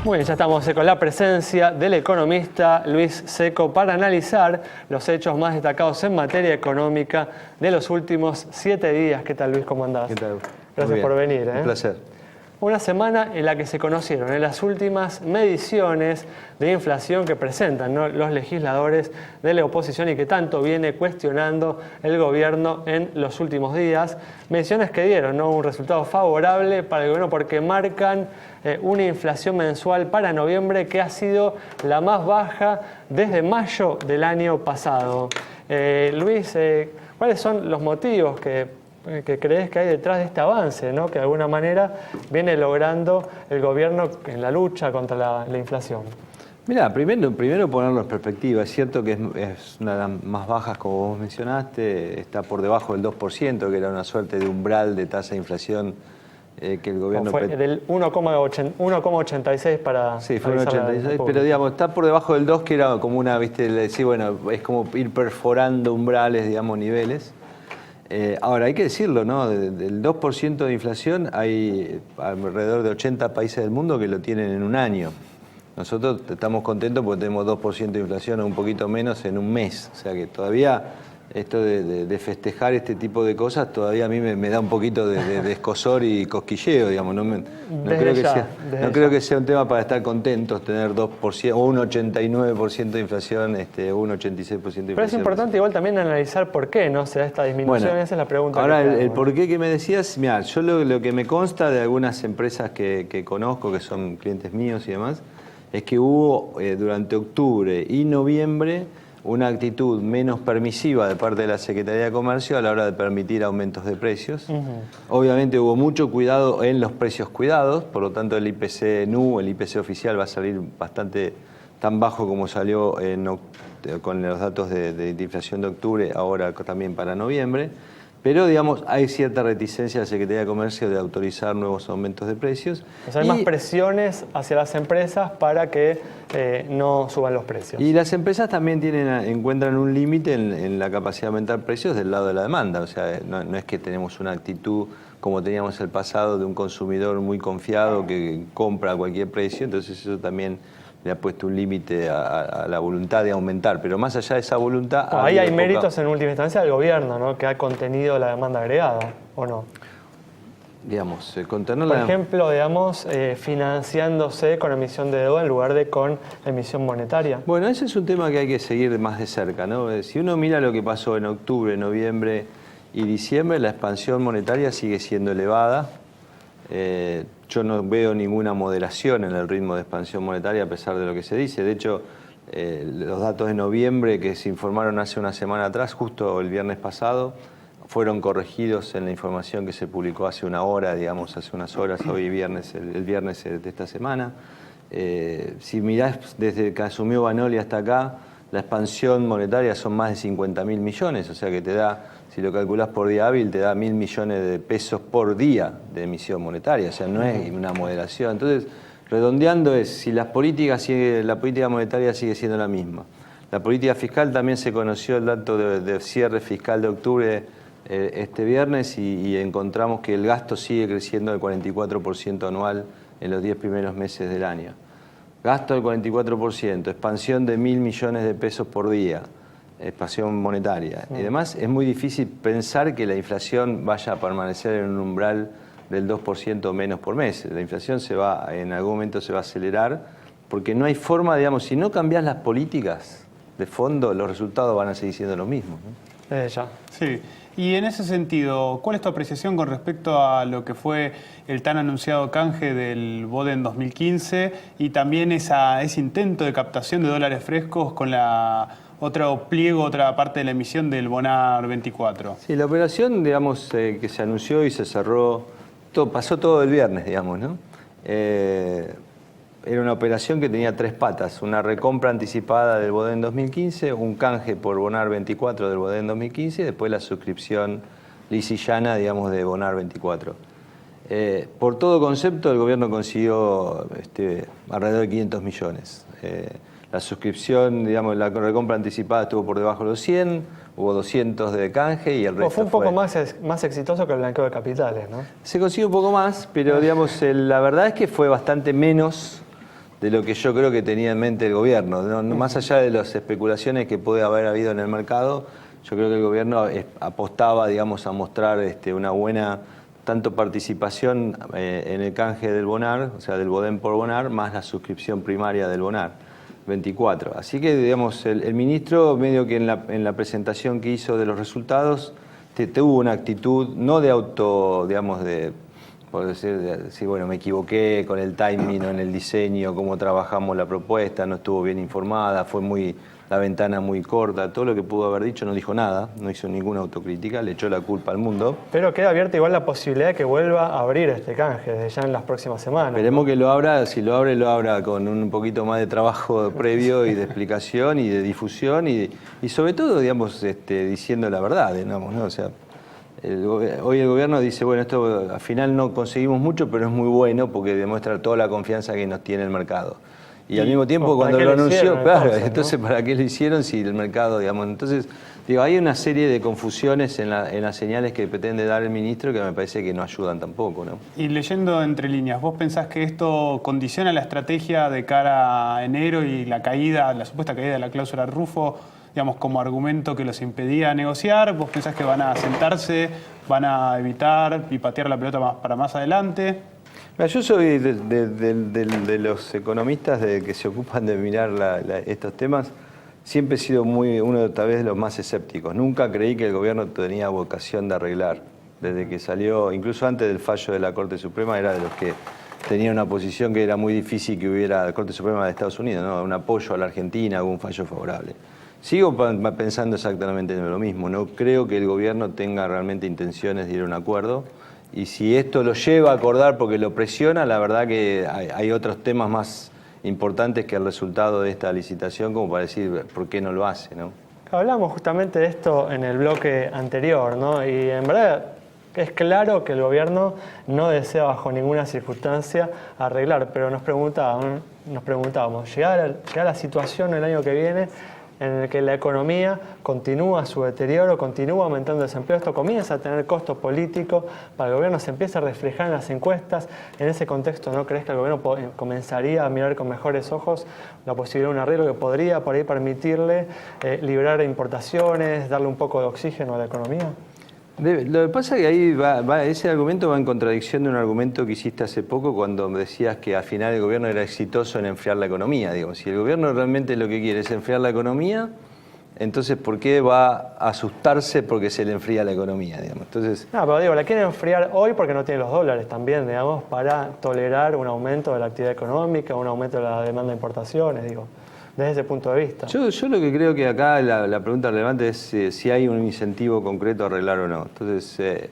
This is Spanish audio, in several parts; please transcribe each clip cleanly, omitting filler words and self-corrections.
Muy bien, ya estamos con la presencia del economista Luis Seco para analizar los hechos más destacados en materia económica de los últimos 7 días. ¿Qué tal, Luis? ¿Cómo andás? ¿Qué tal? Gracias por venir. Un placer. Una semana en la que se conocieron las últimas mediciones de inflación que presentan los legisladores de la oposición y que tanto viene cuestionando el gobierno en los últimos días. Mediciones que dieron un resultado favorable para el gobierno porque marcan una inflación mensual para noviembre que ha sido la más baja desde mayo del año pasado. Luis, ¿cuáles son los motivos que crees que hay detrás de este avance, que de alguna manera viene logrando el gobierno en la lucha contra la inflación? Mira, primero ponerlo en perspectiva. Es cierto que es una de las más bajas, como vos mencionaste, está por debajo del 2%, que era una suerte de umbral de tasa de inflación que el gobierno... Fue del 1,86 para... Sí, fue un 86, pero digamos, está por debajo del 2, que era como una, viste, decir, bueno, es como ir perforando umbrales, digamos, niveles. Ahora, hay que decirlo, ¿no? Del 2% de inflación hay alrededor de 80 países del mundo que lo tienen en un año. Nosotros estamos contentos porque tenemos 2% de inflación o un poquito menos en un mes. O sea que todavía esto de festejar este tipo de cosas todavía a mí me da un poquito de escosor y cosquilleo, digamos. No creo que sea un tema para estar contentos tener 2% o un 89% de inflación, o un 86% de inflación. Pero es importante igual también analizar por qué no se da esta disminución. Bueno, esa es la pregunta. Ahora, el por qué que me decías, mira, yo lo que me consta de algunas empresas que conozco, que son clientes míos y demás, es que hubo durante octubre y noviembre una actitud menos permisiva de parte de la Secretaría de Comercio a la hora de permitir aumentos de precios. Obviamente hubo mucho cuidado en los precios cuidados, por lo tanto el IPC NU, el IPC oficial, va a salir bastante tan bajo como salió con los datos de inflación de octubre, ahora también para noviembre. Pero, digamos, hay cierta reticencia de la Secretaría de Comercio de autorizar nuevos aumentos de precios. O sea, hay más presiones hacia las empresas para que no suban los precios. Y las empresas también encuentran un límite en la capacidad de aumentar precios del lado de la demanda. O sea, no es que tenemos una actitud como teníamos el pasado de un consumidor muy confiado que compra a cualquier precio. Entonces eso también le ha puesto un límite a la voluntad de aumentar, pero más allá de esa voluntad... Ahí hay méritos en última instancia del gobierno, ¿no? Que ha contenido la demanda agregada, ¿o no? Digamos, Por ejemplo, digamos, financiándose con emisión de deuda en lugar de con emisión monetaria. Bueno, ese es un tema que hay que seguir más de cerca, ¿no? Si uno mira lo que pasó en octubre, noviembre y diciembre, la expansión monetaria sigue siendo elevada. Yo no veo ninguna moderación en el ritmo de expansión monetaria a pesar de lo que se dice. De hecho, los datos de noviembre que se informaron hace una semana atrás, justo el viernes pasado, fueron corregidos en la información que se publicó hace una hora, digamos, hace unas horas, hoy viernes, el viernes de esta semana. Si mirás desde que asumió Banoli hasta acá, la expansión monetaria son más de 50.000 millones, o sea que te da, si lo calculás por día hábil, te da 1.000 millones de pesos por día de emisión monetaria, o sea, no es una moderación. Entonces, redondeando si la política monetaria sigue siendo la misma. La política fiscal también se conoció el dato de cierre fiscal de octubre este viernes y encontramos que el gasto sigue creciendo del 44% anual en los 10 primeros meses del año. Gasto del 44%, expansión de 1.000 millones de pesos por día, expansión monetaria. Y además es muy difícil pensar que la inflación vaya a permanecer en un umbral del 2% menos por mes. La inflación en algún momento se va a acelerar porque no hay forma, digamos, si no cambias las políticas de fondo, los resultados van a seguir siendo los mismos, ¿no? Sí. Y en ese sentido, ¿cuál es tu apreciación con respecto a lo que fue el tan anunciado canje del BODE en 2015 y también ese intento de captación de dólares frescos con otra parte de la emisión del Bonar 24? Sí, la operación, digamos, que se anunció y se cerró, pasó todo el viernes, digamos, ¿no? Era una operación que tenía 3 patas, una recompra anticipada del BODE en 2015, un canje por Bonar 24 del BODE en 2015 y después la suscripción lisillana, digamos, de Bonar 24. Por todo concepto, el gobierno consiguió alrededor de 500 millones. La suscripción, digamos, la recompra anticipada estuvo por debajo de los 100, hubo 200 de canje y el resto fue un poco más exitoso que el blanqueo de capitales, ¿no? Se consiguió un poco más, pero digamos, la verdad es que fue bastante menos de lo que yo creo que tenía en mente el gobierno. Más allá de las especulaciones que puede haber habido en el mercado, yo creo que el gobierno apostaba, digamos, a mostrar una buena tanto participación en el canje del Bonar, o sea, del Bodem por Bonar, más la suscripción primaria del Bonar 24. Así que, digamos, el ministro, medio que en la presentación que hizo de los resultados, tuvo una actitud, no de auto, digamos, por decir, bueno, me equivoqué con el timing o en el diseño, cómo trabajamos la propuesta, no estuvo bien informada, fue la ventana muy corta, todo lo que pudo haber dicho no dijo nada, no hizo ninguna autocrítica, le echó la culpa al mundo. Pero queda abierta igual la posibilidad de que vuelva a abrir este canje desde ya en las próximas semanas. Esperemos que lo abra, si lo abra con un poquito más de trabajo previo y de explicación y de difusión y sobre todo, digamos, diciendo la verdad, digamos, ¿no? O sea, hoy el gobierno dice, bueno, esto al final no conseguimos mucho, pero es muy bueno porque demuestra toda la confianza que nos tiene el mercado. Y al mismo tiempo cuando lo anunció, claro, entonces ¿para qué lo hicieron si el mercado, digamos? Entonces, digo, hay una serie de confusiones en las señales que pretende dar el ministro que me parece que no ayudan tampoco, ¿no? Y leyendo entre líneas, ¿vos pensás que esto condiciona la estrategia de cara a enero y la supuesta caída de la cláusula Rufo, digamos, como argumento que los impedía negociar? ¿Vos pensás que van a sentarse, van a evitar y patear la pelota para más adelante? Yo soy de los economistas que se ocupan de mirar estos temas. Siempre he sido uno tal vez de los más escépticos. Nunca creí que el gobierno tenía vocación de arreglar. Desde que salió, incluso antes del fallo de la Corte Suprema, era de los que tenía una posición que era muy difícil que hubiera la Corte Suprema de Estados Unidos, ¿no? Un apoyo a la Argentina, algún fallo favorable. Sigo pensando exactamente en lo mismo. No creo que el gobierno tenga realmente intenciones de ir a un acuerdo. Y si esto lo lleva a acordar porque lo presiona, la verdad que hay otros temas más importantes que el resultado de esta licitación, como para decir por qué no lo hace, ¿no? Hablamos justamente de esto en el bloque anterior, ¿no? Y en verdad es claro que el gobierno no desea bajo ninguna circunstancia arreglar, pero nos preguntábamos, ¿llegará la situación el año que viene en el que la economía continúa su deterioro, continúa aumentando el desempleo, esto comienza a tener costo político para el gobierno, se empieza a reflejar en las encuestas? En ese contexto, ¿no crees que el gobierno comenzaría a mirar con mejores ojos la posibilidad de un arreglo que podría por ahí permitirle liberar importaciones, darle un poco de oxígeno a la economía? Lo que pasa es que ahí ese argumento va en contradicción de un argumento que hiciste hace poco cuando decías que al final el gobierno era exitoso en enfriar la economía. Digo, si el gobierno realmente lo que quiere es enfriar la economía, entonces ¿por qué va a asustarse porque se le enfría la economía? Digamos? Entonces, no, pero digo, la quiere enfriar hoy porque no tiene los dólares también, digamos, para tolerar un aumento de la actividad económica, un aumento de la demanda de importaciones, digo. Desde ese punto de vista. Yo lo que creo que acá la pregunta relevante es si hay un incentivo concreto a arreglar o no. Entonces,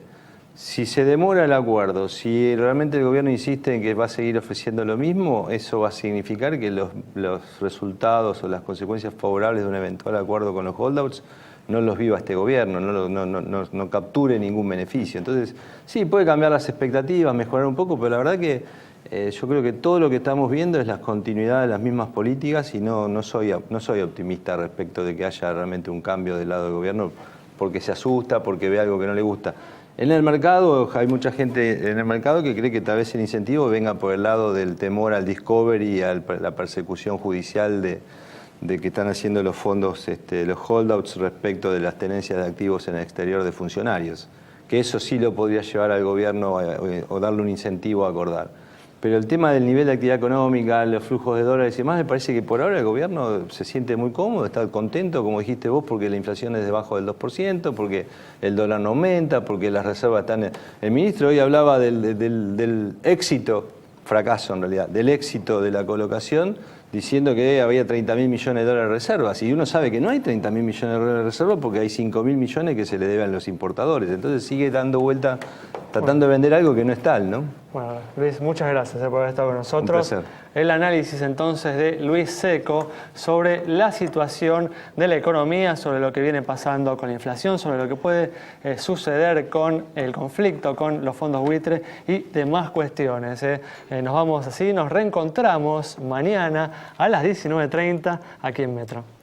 si se demora el acuerdo, si realmente el gobierno insiste en que va a seguir ofreciendo lo mismo, eso va a significar que los resultados o las consecuencias favorables de un eventual acuerdo con los holdouts no los viva este gobierno, no capture ningún beneficio. Entonces, sí, puede cambiar las expectativas, mejorar un poco, pero la verdad que yo creo que todo lo que estamos viendo es la continuidad de las mismas políticas y no soy optimista respecto de que haya realmente un cambio del lado del gobierno porque se asusta, porque ve algo que no le gusta. En el mercado, hay mucha gente en el mercado que cree que tal vez el incentivo venga por el lado del temor al discovery y a la persecución judicial de que están haciendo los fondos, los holdouts respecto de las tenencias de activos en el exterior de funcionarios. Que eso sí lo podría llevar al gobierno o darle un incentivo a acordar. Pero el tema del nivel de actividad económica, los flujos de dólares y demás, me parece que por ahora el gobierno se siente muy cómodo, está contento, como dijiste vos, porque la inflación es debajo del 2%, porque el dólar no aumenta, porque las reservas están... El ministro hoy hablaba del éxito, fracaso en realidad, del éxito de la colocación, diciendo que había 30.000 millones de dólares de reservas. Y uno sabe que no hay 30.000 millones de dólares de reservas porque hay 5.000 millones que se le deben a los importadores. Entonces sigue dando vuelta tratando de vender algo que no es tal, ¿no? Bueno, Luis, muchas gracias por haber estado con nosotros. Un placer. El análisis entonces de Luis Seco sobre la situación de la economía, sobre lo que viene pasando con la inflación, sobre lo que puede suceder con el conflicto con los fondos buitre y demás cuestiones. Nos vamos así, nos reencontramos mañana a las 19:30 aquí en Metro.